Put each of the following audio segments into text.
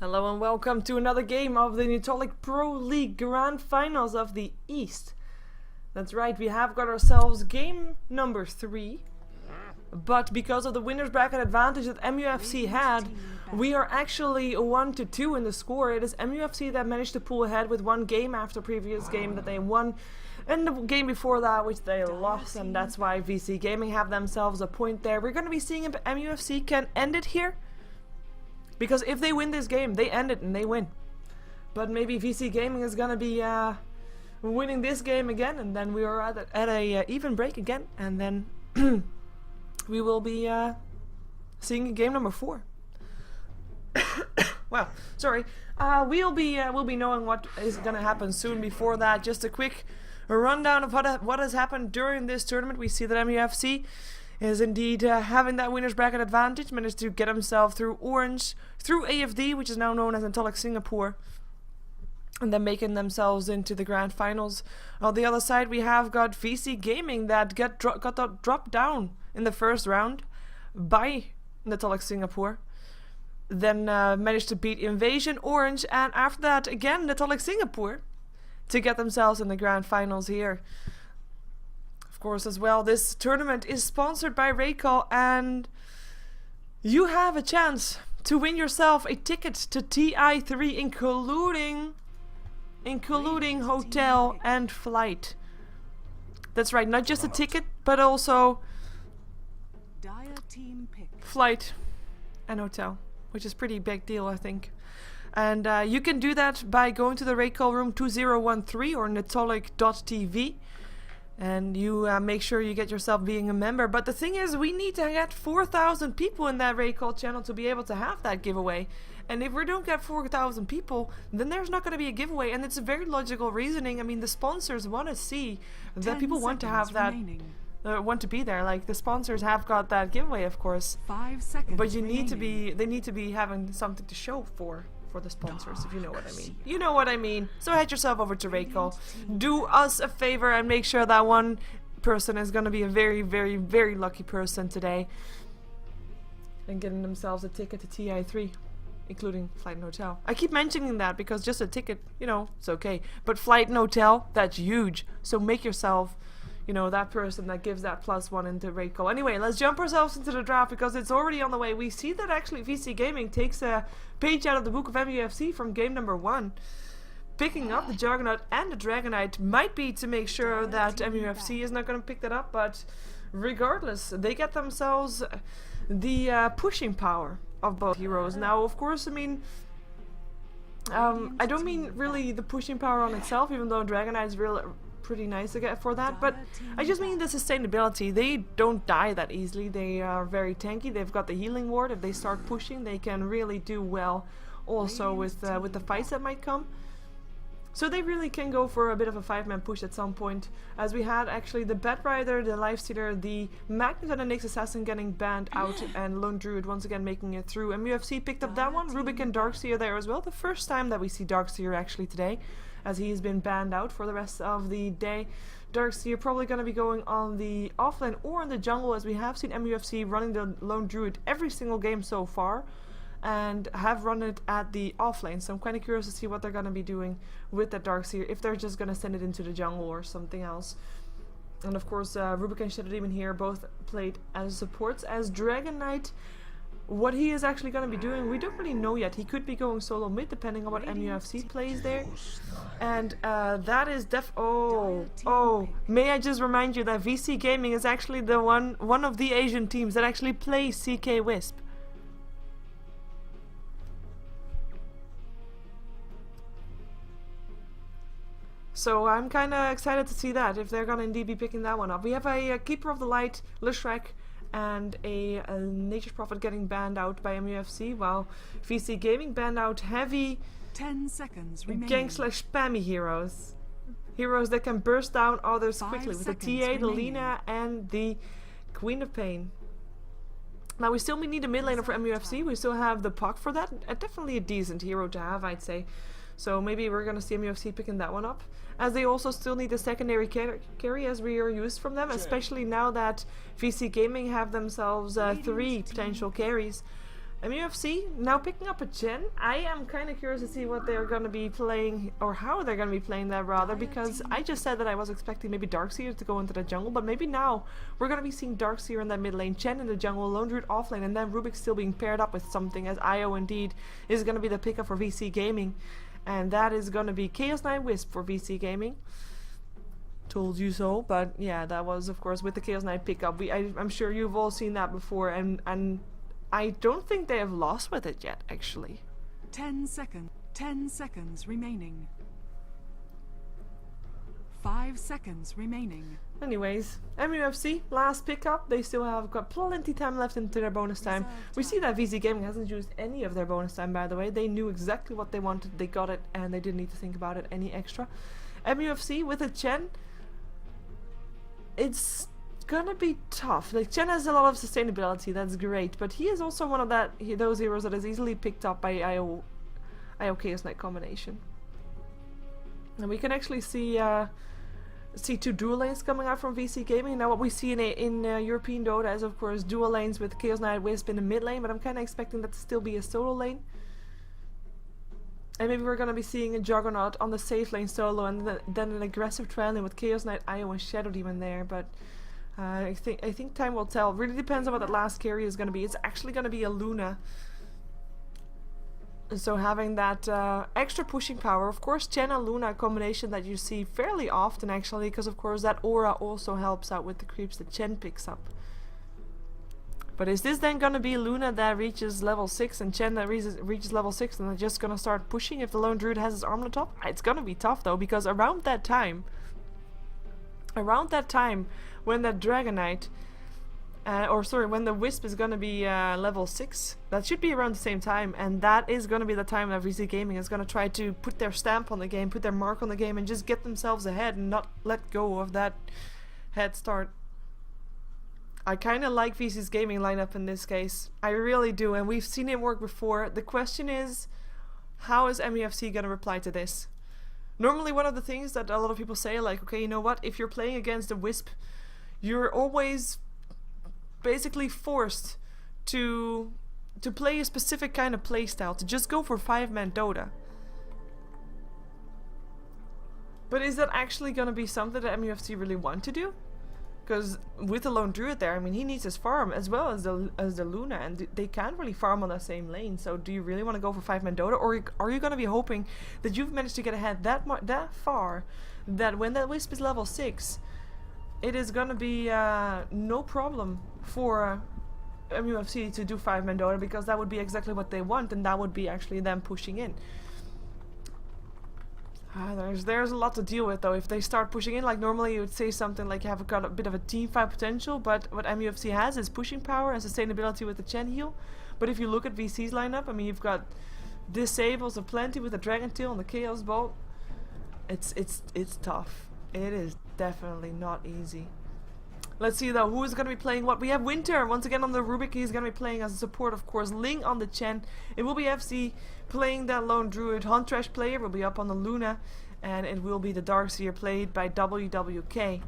Hello and welcome to another game of the Netolic Pro League Grand Finals of the East. That's right, we have got ourselves game number 3. But because of the winner's bracket advantage that MUFC had, we are actually 1-2 in the score. It is MUFC that managed to pull ahead with one game after previous game that they won. And the game before that, which they lost, and that's why Vici Gaming have themselves a point there. We're going to be seeing if MUFC can end it here. Because if they win this game, they end it and they win. But maybe Vici Gaming is going to be winning this game again, and then we are at a even break again, and then we will be seeing game number 4. Well, sorry. We'll be knowing what is going to happen soon. Before that, just a quick rundown of what has happened during this tournament. We see that MUFC is indeed having that winner's bracket advantage, managed to get himself through Orange, through AFD, which is now known as Netolic Singapore, and then making themselves into the grand finals. On the other side, we have got Vici Gaming that got dropped down in the first round by Netolic Singapore. Then managed to beat Invasion Orange, and after that again Netolic Singapore to get themselves in the grand finals here. Of course, as well, this tournament is sponsored by Raycall, and you have a chance to win yourself a ticket to TI3, including hotel and flight. That's right, not just a ticket, but also flight and hotel, which is a pretty big deal, I think. And you can do that by going to the Raycall room 2013 or netolic.tv. And you make sure you get yourself being a member. But the thing is, we need to get 4,000 people in that Raycall channel to be able to have that giveaway. And if we don't get 4,000 people, then there's not going to be a giveaway. And it's a very logical reasoning. I mean, the sponsors want to see that people want to have that, want to be there. Like, the sponsors have got that giveaway, of course. 5 seconds. But you need to be, they need to be having something to show for the sponsors, if you know what I mean. You know what I mean. So head yourself over to Raycall. Do us a favor and make sure that one person is going to be a very, very, very lucky person today. And getting themselves a ticket to TI3, including flight and hotel. I keep mentioning that because just a ticket, you know, it's okay. But flight and hotel, that's huge. So make yourself, you know, that person that gives that +1 into Raycall. Anyway, let's jump ourselves into the draft because it's already on the way. We see that actually Vici Gaming takes a page out of the book of MUFC from game number 1. Picking up the Juggernaut and the Dragonite might be to make sure that MUFC is not going to pick that up, but regardless, they get themselves the pushing power of both heroes. Now, of course, I mean, I don't mean really the pushing power on itself, even though Dragonite is pretty nice to get for that, but I just mean the sustainability. They don't die that easily. They are very tanky. They've got the healing ward. If they start pushing, they can really do well also with the fights that might come. So they really can go for a bit of a 5-man push at some point, as we had actually the Bat Rider, the Lifestealer, the Magnet and the Nyx Assassin getting banned out, and Lone Druid once again making it through. MUFC picked up that one. Rubik and Darkseer there as well. The first time that we see Darkseer actually today, as he's been banned out for the rest of the day. Darkseer probably going to be going on the offlane or in the jungle, as we have seen MUFC running the Lone Druid every single game so far, and have run it at the offlane. So I'm kind of curious to see what they're going to be doing with that Darkseer, if they're just going to send it into the jungle or something else. And of course, Rubik and Shadow Demon here both played as supports. As Dragon Knight, what he is actually going to be doing, we don't really know yet. He could be going solo mid, depending on what MUFC plays there. And that is may I just remind you that Vici Gaming is actually the one of the Asian teams that actually plays CK Wisp. So I'm kind of excited to see that, if they're going to indeed be picking that one up. We have a Keeper of the Light, Lishrek, and a Nature's Prophet getting banned out by MUFC, while Vici Gaming banned out heavy 10 seconds remaining. Gang/spammy heroes. Heroes that can burst down others quickly, with the TA, the Lina, and the Queen of Pain. Now we still need a mid laner for MUFC. We still have the Puck for that. Definitely a decent hero to have, I'd say. So maybe we're going to see MUFC picking that one up. As they also still need a secondary carry, as we are used from them, especially now that Vici Gaming have themselves 3 potential carries. MUFC now picking up a Chen. I am kind of curious to see what they're going to be playing, or how they're going to be playing that rather, because I just said that I was expecting maybe Darkseer to go into the jungle, but maybe now we're going to be seeing Darkseer in that mid lane, Chen in the jungle, Lone Druid off lane, and then Rubik still being paired up with something, as IO indeed is going to be the pickup for VC Gaming, and that is going to be Chaos Knight Wisp for VC Gaming. Told you so, but yeah, that was of course with the Chaos Knight pickup. I'm sure you've all seen that before, and I don't think they have lost with it yet, actually. 10 seconds. 10 seconds remaining. 5 seconds remaining. Anyways, MUFC, last pickup. They still have got plenty time left into their bonus time. We see that VC Gaming hasn't used any of their bonus time, by the way. They knew exactly what they wanted, they got it, and they didn't need to think about it any extra. MUFC with a Chen, it's gonna be tough. Like, Chen has a lot of sustainability, that's great, but he is also one of those heroes that is easily picked up by IO Chaos Knight combination. And we can actually see two dual lanes coming out from VC Gaming. Now what we see in European Dota is of course dual lanes with Chaos Knight Wisp in the mid lane, but I'm kind of expecting that to still be a solo lane. And maybe we're going to be seeing a Juggernaut on the safe lane solo, and then an aggressive trial lane with Chaos Knight, IO and Shadow Demon there, but I think time will tell. Really depends on what that last carry is going to be. It's actually going to be a Luna. So having that extra pushing power, of course Chen and Luna combination that you see fairly often actually, because of course that aura also helps out with the creeps that Chen picks up. But is this then going to be Luna that reaches level 6 and Chen that reaches level 6 and they're just going to start pushing if the Lone Druid has his arm on the top? It's going to be tough though, because around that time when that Dragon Knight, when the Wisp is going to be level 6, that should be around the same time, and that is going to be the time that VC Gaming is going to try to put their stamp on the game, put their mark on the game, and just get themselves ahead and not let go of that head start. I kind of like VC's gaming lineup in this case. I really do, and we've seen it work before. The question is, how is MUFC going to reply to this? Normally one of the things that a lot of people say, like, okay, you know what, if you're playing against the Wisp, you're always basically forced to play a specific kind of playstyle, to just go for 5-man Dota. But is that actually going to be something that MUFC really want to do? Because with the Lone Druid there, I mean, he needs his farm as well as the Luna, and they can't really farm on the same lane. So do you really want to go for 5-man Dota, or are you going to be hoping that you've managed to get ahead that far, that when that Wisp is level 6, it is going to be no problem for MUFC to do 5-man Dota, because that would be exactly what they want, and that would be actually them pushing in. There's a lot to deal with though. If they start pushing in, like normally you would say something like you have got a bit of a team fight potential, but what MUFC has is pushing power and sustainability with the Chen heal. But if you look at VC's lineup, I mean, you've got disables aplenty with the Dragon Tail and the Chaos Bolt. It's tough. It is definitely not easy. Let's see though, who is going to be playing what? We have Winter once again on the Rubik. He's going to be playing as a support, of course. Ling on the Chen. It will be FC playing that Lone Druid. Huntrash player will be up on the Luna, and it will be the Darkseer played by WWK.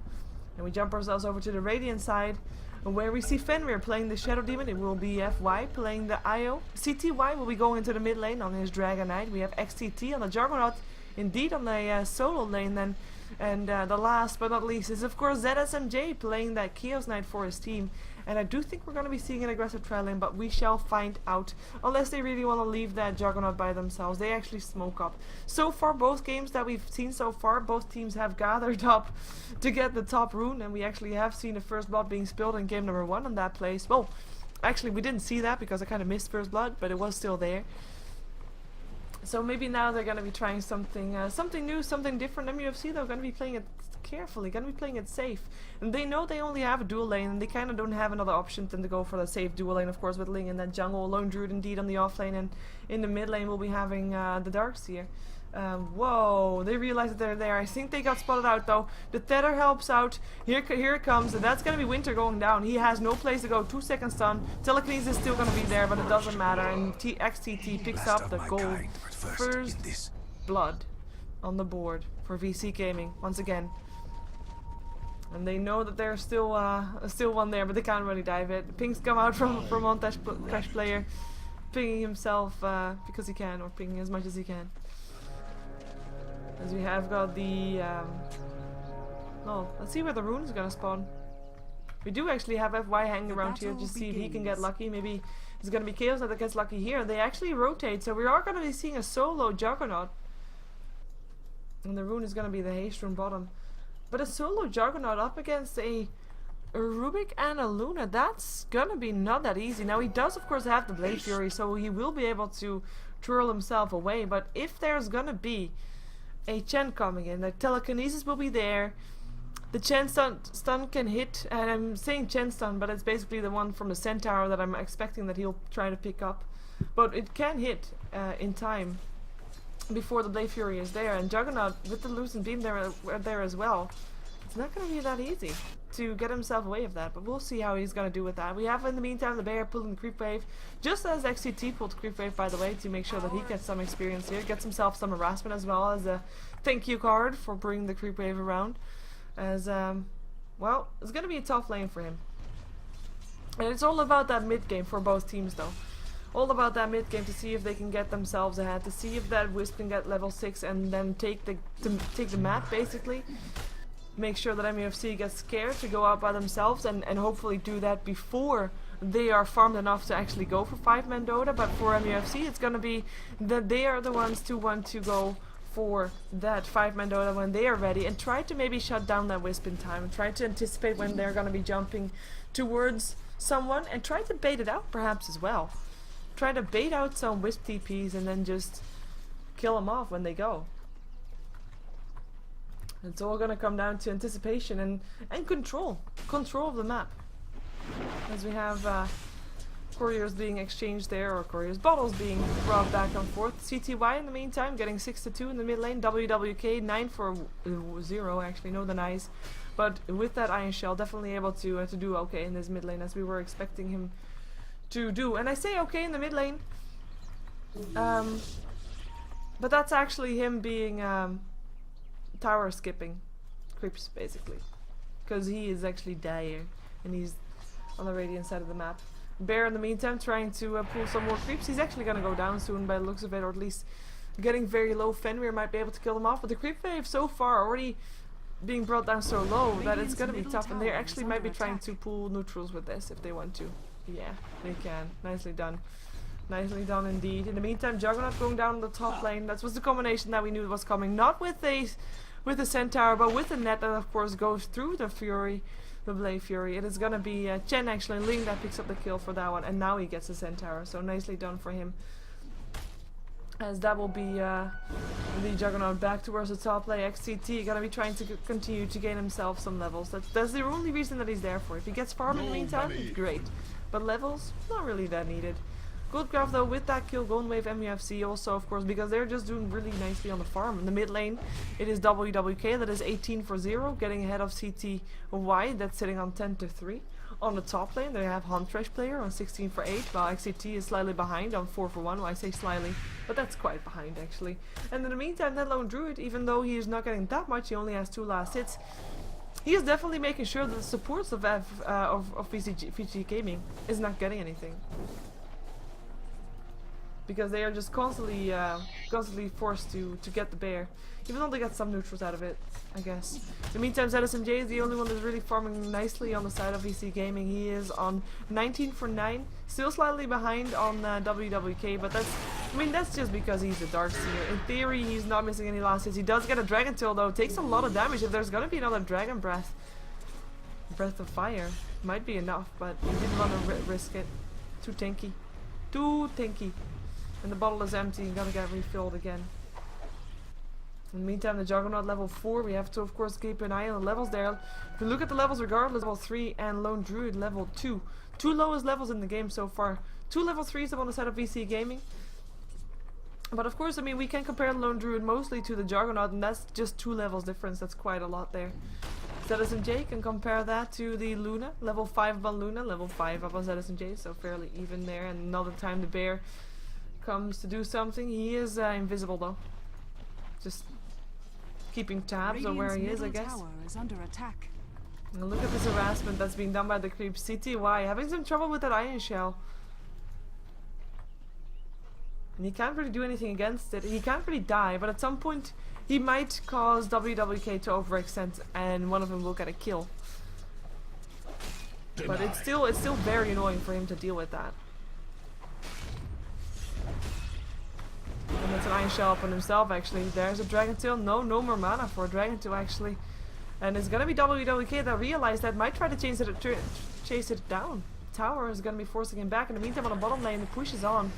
And we jump ourselves over to the Radiant side, where we see Fenrir playing the Shadow Demon. It will be FY playing the IO. CTY will be going into the mid lane on his Dragon Knight. We have XTT on the Juggernaut, indeed on the solo lane then. And the last but not least is of course ZSMJ playing that Chaos Knight for his team. And I do think we're going to be seeing an aggressive trial lane, but we shall find out. Unless they really want to leave that Juggernaut by themselves. They actually smoke up. So far, both games that we've seen so far, both teams have gathered up to get the top rune. And we actually have seen the first blood being spilled in game number 1 on that place. Well, actually we didn't see that because I kind of missed first blood, but it was still there. So maybe now they're going to be trying something something new, something different. MUFC though going to be playing it carefully, going to be playing it safe. And they know they only have a dual lane, and they kind of don't have another option than to go for the safe dual lane, of course, with Ling in that jungle. Lone Druid indeed on the off lane, and in the mid lane we'll be having the Darkseer. Whoa, they realize that they're there. I think they got spotted out though. The tether helps out. Here it comes, and that's gonna be Winter going down. He has no place to go. 2 seconds stun. Telekinesis is still gonna be there, but it doesn't matter. And XTT picks up the gold. First blood on the board for VC Gaming once again. And they know that there's still one there, but they can't really dive it. Pinks come out from Montage Player. pinging himself because he can, or pinging as much as he can. As we have got the... oh, let's see where the rune is gonna spawn. We do actually have FY hanging around here to see if he can get lucky. Maybe it's gonna be Chaos that gets lucky here. They actually rotate, so we are gonna be seeing a solo Juggernaut. And the rune is gonna be the haste rune bottom. But a solo Juggernaut up against a Rubik and a Luna, that's gonna be not that easy. Now he does of course have the Blade Fury, so he will be able to twirl himself away. But if there's gonna be a Chen coming in, the telekinesis will be there. The Chen stun can hit, and I'm saying Chen stun, but it's basically the one from the Centaur that I'm expecting that he'll try to pick up. But it can hit in time before the Blade Fury is there, and Juggernaut with the Loosened Beam there as well. It's not going to be that easy to get himself away of that, but we'll see how he's going to do with that. We have in the meantime the bear pulling the creep wave, just as XCT pulled creep wave by the way, to make sure that he gets some experience here, gets himself some harassment as well as a thank you card for bringing the creep wave around. As well, it's going to be a tough lane for him. And it's all about that mid game for both teams though. All about that mid game to see if they can get themselves ahead, to see if that Wisp can get level 6 and then take the map basically. Make sure that MUFC gets scared to go out by themselves and hopefully do that before they are farmed enough to actually go for 5-man Dota. But for MUFC it's going to be that they are the ones to want to go for that 5-man Dota when they are ready, and try to maybe shut down that Wisp in time, and try to anticipate when they're going to be jumping towards someone, and try to bait it out perhaps as well. Try to bait out some Wisp TPs and then just kill them off when they go. It's all going to come down to anticipation and control of the map. As we have couriers being exchanged there, or couriers bottles being brought back and forth. CTY in the meantime getting 6-2 in the mid lane. WWK 9-0 actually, no denies. But with that Iron Shell, definitely able to do okay in this mid lane as we were expecting him to do. And I say okay in the mid lane, but that's actually him being tower skipping creeps basically, because he is actually dire and he's on the radiant side of the map. Bear in the meantime trying to pull some more creeps. He's actually going to go down soon by the looks of it, or at least getting very low. Fenrir might be able to kill him off, but the creep wave so far already being brought down so low that it's going to be tough, and they actually might be trying to pull neutrals with this if they want to. Yeah, they can. Nicely done. Nicely done indeed. In the meantime, Juggernaut going down the top lane. That was the combination that we knew was coming. Not with the Centaur, but with the net that of course goes through the Fury. The Blade Fury. It is gonna be Chen actually, Ling, that picks up the kill for that one, and now he gets the Centaur, so nicely done for him. As that will be the Juggernaut back towards the top lane. XCT gonna be trying to continue to gain himself some levels. That's the only reason that he's there for. If he gets farm in the meantime, it's great. But levels, not really that needed. Good graph though with that kill, Golden Wave MUFC also of course, because they're just doing really nicely on the farm. In the mid lane it is WWK that is 18-0, getting ahead of CTY that's sitting on 10-3. On the top lane they have Huntress player on 16-8, while XCT is slightly behind on 4-1. Well, I say slightly, but that's quite behind actually. And in the meantime that lone Druid, even though he is not getting that much, he only has 2 last hits. He is definitely making sure that the supports of Vici Gaming is not getting anything, because they are just constantly forced to get the bear, even though they get some neutrals out of it, I guess. In the meantime, ZSMJ is the only one that's really farming nicely on the side of Vici Gaming. He is on 19-9, still slightly behind on WWK, but that's just because he's a Darkseer. In theory, he's not missing any last hits. He does get a Dragon Tail though, takes a lot of damage. If there's gonna be another Dragon Breath of Fire, might be enough, but he didn't want to risk it. Too tanky. Too tanky. And the bottle is empty and gotta get refilled again. In the meantime, the Juggernaut level 4, we have to of course keep an eye on the levels there. If we look at the levels regardless, level 3 and Lone Druid level 2. 2 lowest levels in the game so far. 2 level 3s up on the side of VC Gaming. But of course, I mean, we can compare the Lone Druid mostly to the Juggernaut, and that's just 2 levels difference. That's quite a lot there. ZSMJ can compare that to the Luna, level 5 up on Luna, level 5 up on ZSMJ, so fairly even there. And another time the bear comes to do something, he is invisible though. Just keeping tabs on where he is, I guess. Tower is under attack. And look at this harassment that's being done by the creep. CTY having some trouble with that Iron Shell. And he can't really do anything against it. He can't really die, but at some point he might cause WWK to overextend and one of them will get a kill. But it's still very annoying for him to deal with that. And that's an Iron Shell up on himself actually. There's a Dragon Tail. No more mana for a Dragon Tail actually. And it's gonna be WWK that realized that, might try to chase it down. Tower is gonna be forcing him back. In the meantime on the bottom lane the push is on.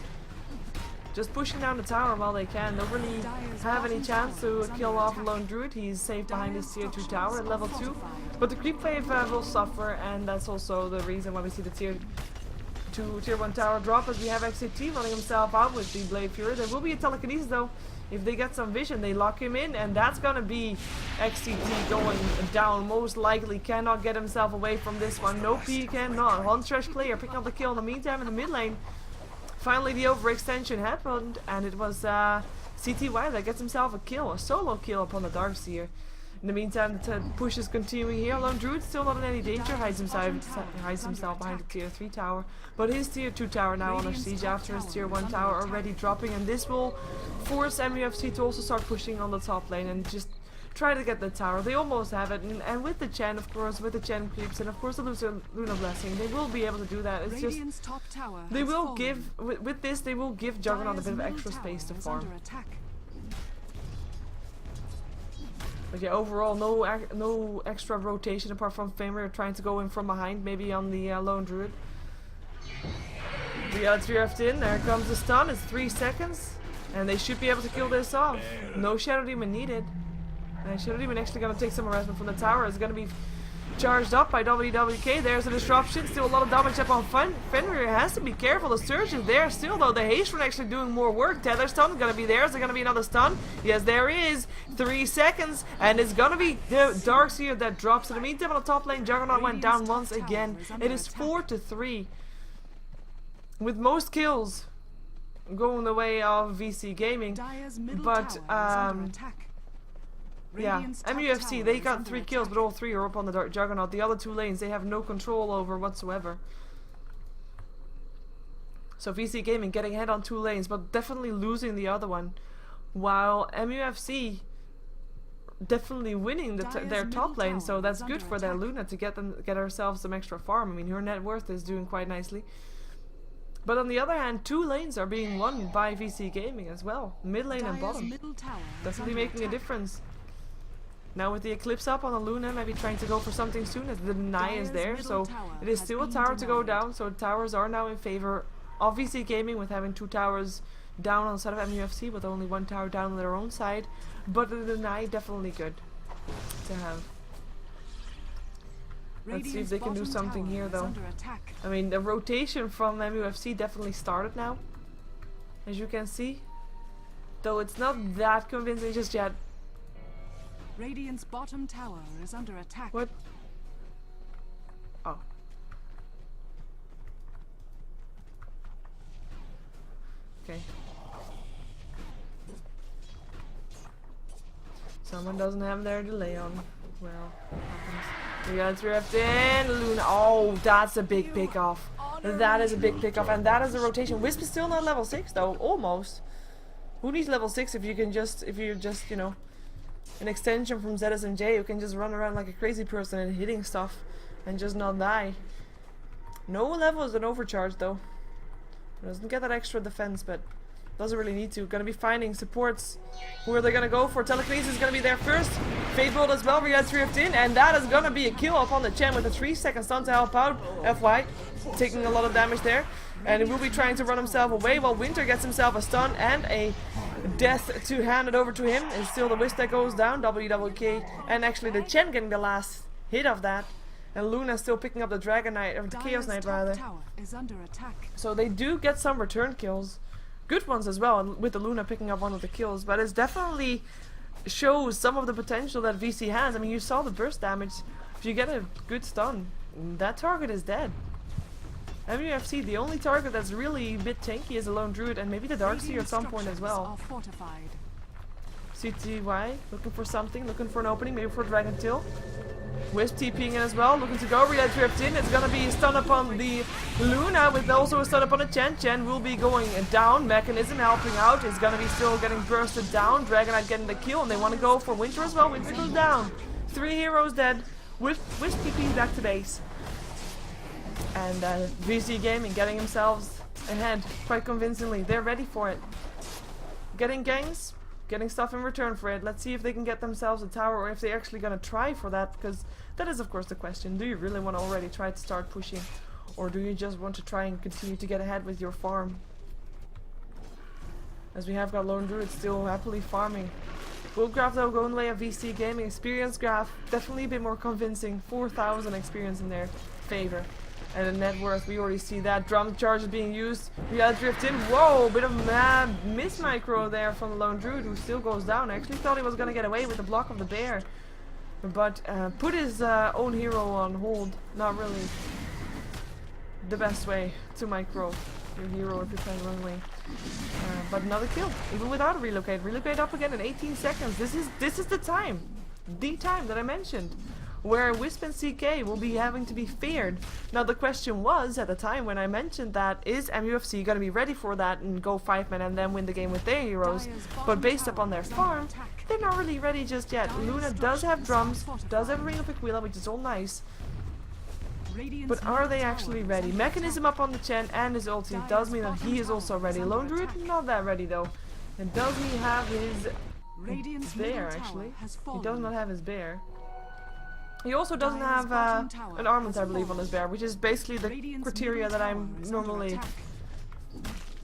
Just pushing down the tower while they can. Don't really have any chance to kill off a lone druid. He's safe behind his tier 2 tower at level 2. But the creep wave will suffer, and that's also the reason why we see the tier 1 tower drop, as we have XCT running himself out with the Blade Fury. There will be a telekinesis though. If they get some vision, they lock him in, and that's gonna be XCT going down. Most likely cannot get himself away from this one. Nope, he cannot. One trash player picking up the kill in the meantime in the mid lane. Finally the overextension happened, and it was CTY that gets himself a kill, a solo kill upon the Darkseer. In the meantime, the push is continuing here. Lone Druid still not in any danger, hides himself behind the tier 3 tower. But his tier 2 tower now under siege after his tier 1 tower already dropping, and this will force MUFC to also start pushing on the top lane and just try to get the tower. They almost have it, and with the Chen, of course, with the Chen creeps, and of course the Luna Blessing, they will be able to do that. It's just, they will give, with this, they will give Juggernaut a bit of extra space to farm. But yeah, overall, no extra rotation apart from Famer trying to go in from behind, maybe on the Lone Druid. We got 3 left in, there comes the stun, it's 3 seconds, and they should be able to kill this off. No Shadow Demon needed. And Shadow Demon actually gonna take some harassment from the tower. It's gonna be charged up by WWK. There's a disruption, still a lot of damage up on Fenrir. Has to be careful, the surge is there still though. The haste rune actually doing more work. Tether stun gonna be there. Is there gonna be another stun? Yes, there is. 3 seconds, and it's gonna be the Darkseer that drops. In the meantime on the top lane, Juggernaut went down once again. It is 4-3. With most kills going the way of Vici Gaming. But yeah, MUFC, they got 3 kills, but all 3 are up on the Dark Juggernaut. The other 2 lanes, they have no control over whatsoever. So Vici Gaming getting ahead on 2 lanes, but definitely losing the other one. While MUFC definitely winning their top lane, so that's good for their Luna to get herself some extra farm. I mean, her net worth is doing quite nicely. But on the other hand, 2 lanes are being won by Vici Gaming as well. Mid lane and bottom. Definitely making a difference. Now with the Eclipse up on the Luna, maybe trying to go for something soon as the deny is there. So it is still a tower to go down. So towers are now in favor of Vici Gaming with having 2 towers down on the side of MUFC with only 1 tower down on their own side. But the deny definitely good to have. Let's see if they can do something here though. I mean, the rotation from MUFC definitely started now, as you can see. Though it's not that convincing just yet. Radiant's bottom tower is under attack. What? Oh. Okay. Someone doesn't have their delay on. Well, happens. We got 3 left in. Luna. Oh, that's a big pick off. That is a big pick off, and that is a rotation. Wisp is still not level 6 though, almost. Who needs level 6 if you're just, you know, an extension from ZS and J who can just run around like a crazy person and hitting stuff and just not die. No level is an overcharge though. Doesn't get that extra defense, but doesn't really need to. Gonna be finding supports. Who are they gonna go for? Telekinesis is gonna be there first. Fate Bolt as well. We got 3 left in, and that is gonna be a kill upon the Chen with a 3-second stun to help out. FY taking a lot of damage there, and he will be trying to run himself away while Winter gets himself a stun and a death to hand it over to him. It's still the Wisp that goes down. WWK and actually the Chen getting the last hit of that, and Luna still picking up the Dragon Knight, or the Chaos Knight rather. So they do get some return kills. Good ones as well, with the Luna picking up one of the kills, but it definitely shows some of the potential that VC has. I mean, you saw the burst damage. If you get a good stun, that target is dead. MUFC, the only target that's really a bit tanky is a Lone Druid, and maybe the Darkseer at some point as well. CTY, looking for something, looking for an opening, maybe for Dragon Tail. Wisp TPing in as well, looking to go. Relay drift in. It's gonna be a stun up on the Luna with also a stun up on the Chen. Chen will be going down. Mechanism helping out. Is gonna be still getting bursted down. Dragonite getting the kill, and they want to go for Winter as well. Winter goes down. 3 heroes dead. Wisp TP back to base. And Vici Gaming getting themselves ahead quite convincingly. They're ready for it. Getting gangs. Getting stuff in return for it. Let's see if they can get themselves a tower or if they're actually gonna try for that, because that is of course the question. Do you really want to already try to start pushing, or do you just want to try and continue to get ahead with your farm? As we have got Lone Druid still happily farming. Gold graph though going the way of VC Gaming. Experience graph definitely a bit more convincing. 4,000 experience in their favor. And the net worth, we already see that. Drum charge is being used. We got drift in. Whoa, bit of mad miss micro there from the Lone Druid, who still goes down. I actually thought he was going to get away with the block of the bear. But put his own hero on hold. Not really the best way to micro your hero if you're trying to run away. But another kill, even without a relocate. Relocate up again in 18 seconds. This is the time. The time that I mentioned, where Wisp and CK will be having to be feared. Now the question was, at the time when I mentioned that, is MUFC going to be ready for that and go 5-man and then win the game with their heroes? But based upon their farm, they're not really ready just yet. Luna does have drums, does have a Ring of Aquila, which is all nice. But are they actually ready? Mechanism up on the Chen and his ulti does mean that he is also ready. Lone Druid, not that ready though. And does he have his bear actually? He does not have his bear. He also doesn't have an armament, I believe, on his bear, which is basically the criteria that I'm normally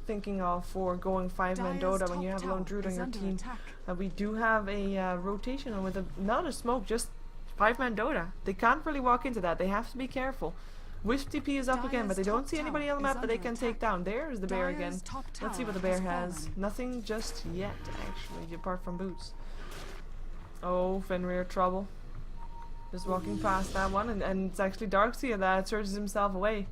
thinking of for going 5-man Dota when you have a Lone Druid on your team. We do have a rotation with not a smoke, just 5-man Dota. They can't really walk into that. They have to be careful. Wisp TP is up again, but they don't see anybody on the map that they can take down. There's the bear again. Let's see what the bear has. Nothing just yet, actually, apart from boots. Oh, Fenrir trouble. Just walking past that one, and it's actually Darkseer that surges himself away,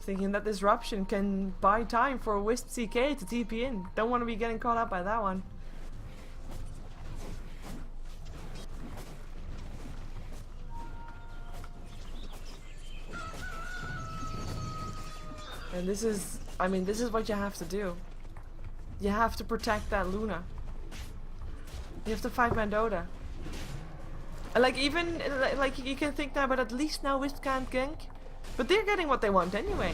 thinking that disruption can buy time for Wisp CK to TP in. Don't want to be getting caught up by that one. And this is, I mean, this is what you have to do. You have to protect that Luna. You have to 5-man Dota. Like, even, like, you can think now, but at least now Wisp can't gank. But they're getting what they want anyway.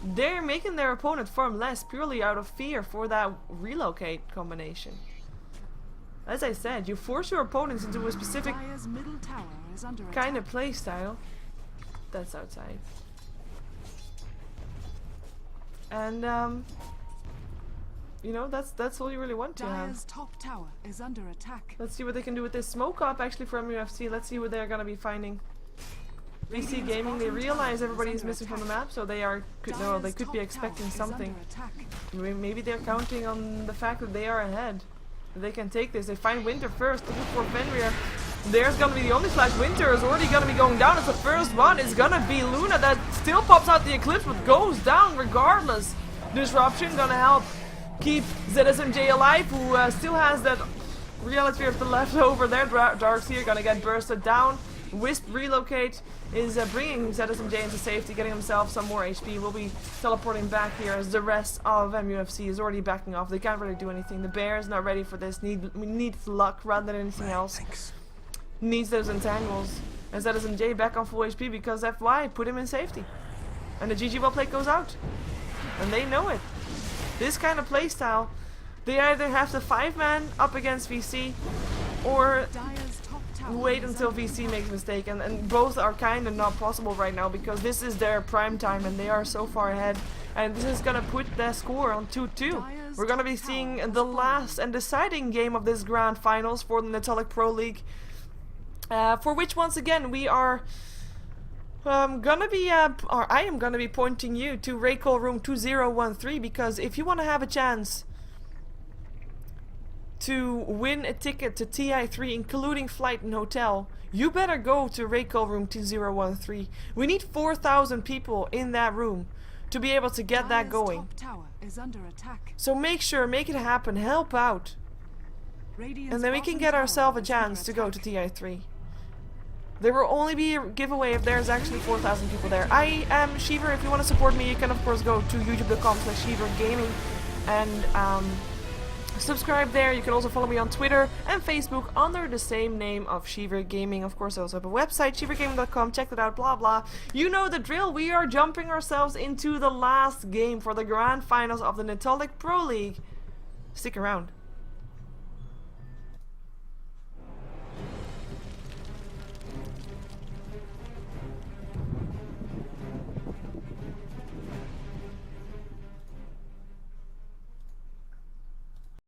They're making their opponent farm less purely out of fear for that relocate combination. As I said, you force your opponents into a specific kind of playstyle. That's outside. And, you know, that's all you really want to have. Top tower is under attack. Let's see what they can do with this smoke up actually from MUFC. Let's see what they're gonna be finding. VC Gaming, they realize everybody is missing from the map, so they are they could be expecting something. Maybe they're counting on the fact that they are ahead. They can take this. They find Winter first, looking for Fenrir. There's gonna be the only flash. Winter is already gonna be going down. It's the first one. It's gonna be Luna that still pops out the Eclipse but goes down regardless. Disruption gonna help keep ZSMJ alive, who still has that reality of the leftover there. Darkseer gonna get bursted down. Wisp relocate is bringing ZSMJ into safety, getting himself some more HP. Will be teleporting back here as the rest of MUFC is already backing off. They can't really do anything. The bear is not ready for this. Needs luck rather than anything else. Needs those entangles. And ZSMJ back on full HP because FY put him in safety. And the GG well play goes out. And they know it. This kind of playstyle, they either have to 5-man up against VC or wait until VC makes a mistake, and both are kind of not possible right now because this is their prime time and they are so far ahead, and this is gonna put their score on 2-2. We're gonna be seeing the last and deciding game of this grand finals for the Netolic Pro League, for which once again we are I am gonna be pointing you to Raycall room 2013, because if you want to have a chance to win a ticket to TI3 including flight and hotel, you better go to Raycall room 2013. We need 4,000 people in that room to be able to get that going. So make it happen, help out. And then we can get ourselves a chance to go to TI3. There will only be a giveaway if there's actually 4,000 people there. I am Sheever. If you want to support me, you can of course go to youtube.com/SheeverGaming and subscribe there. You can also follow me on Twitter and Facebook under the same name of SheeverGaming. Of course, I also have a website, SheeverGaming.com. Check that out, blah blah. You know the drill. We are jumping ourselves into the last game for the grand finals of the Netolic Pro League. Stick around.